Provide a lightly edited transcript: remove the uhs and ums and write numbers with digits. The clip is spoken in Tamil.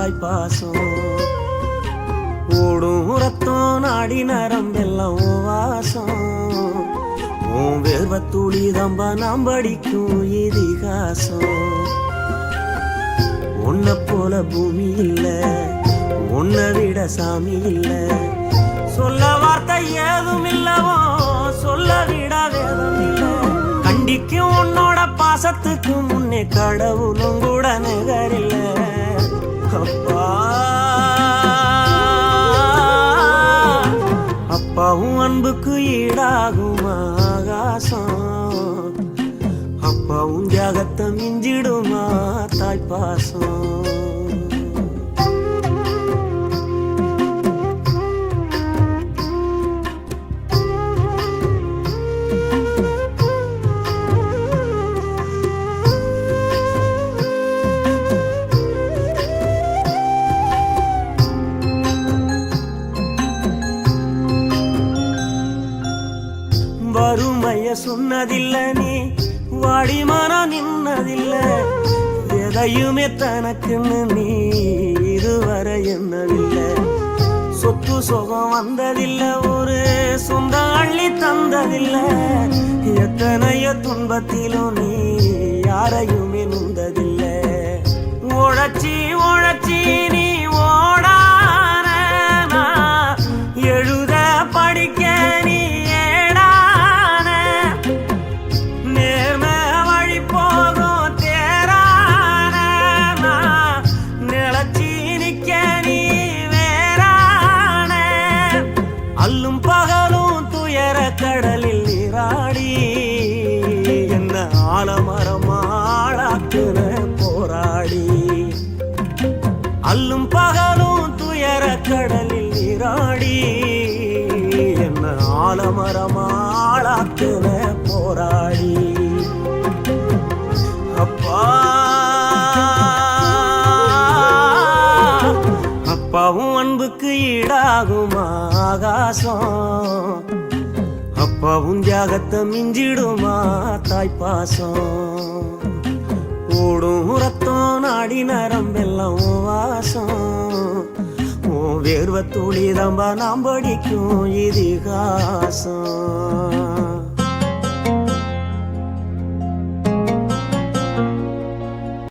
தாய் பாசம். ஓடும் ரத்தம் நாடி நரம்பெல்லாம் ஓ வாசம். உன் வேர்வத்துளி தம்ப நாம் படிக்கும் இதிகாசம். உன்னை போல பூமி இல்ல, உன்னை விட சாமி இல்ல. சொல்ல வார்த்தை ஏதும் இல்லவோ, சொல்ல விட வேதம் இல்ல. கண்டிக்கும் உன்னோட பாசத்துக்கு முன்னே கடவுளும் கூட நிகரில்ல. அப்பா அப்பாவும் அன்புக்கு ஈடாகும் ஆகாசம். அப்பாவும் தியாகத்தை மிஞ்சிடுமா தாய் பாசம். வறுமைய சொன்னதில்ல, நீ வாடிமான நின்னதில்ல. எதையுமே தனக்குன்னு நீ இதுவரை என்னவில்லை. சொத்து சுகம் வந்ததில்ல, ஒரு சொந்த அள்ளி தந்ததில்ல. எத்தனையோ துன்பத்திலும் நீ யாரையுமே நுந்ததில்ல. உழைச்சி உழைச்சி நீ ஓடான எழுத படிக்க நீ அல்லும் பகலும் துயர கடலில் நீராடி என்ன ஆலமரமாளாக்குன போராடி. அல்லும் பகலும் துயர கடலில் நீராடி என்ன ஆலமரமாளாக்குன போராடி. அப்பா அப்பாவும் அன்புக்கு ஈடாகும் ஆகாசம். அப்பாவும் தியாகத்தை மிஞ்சிடுமா தாய் பாசம். ஓடும் ரத்தம் நாடி நரம்பெல்லாம் ஓ வாசம். ஓ வேர்வத்துளி தம்ப நாம் படிக்கும் இதிகாசம்.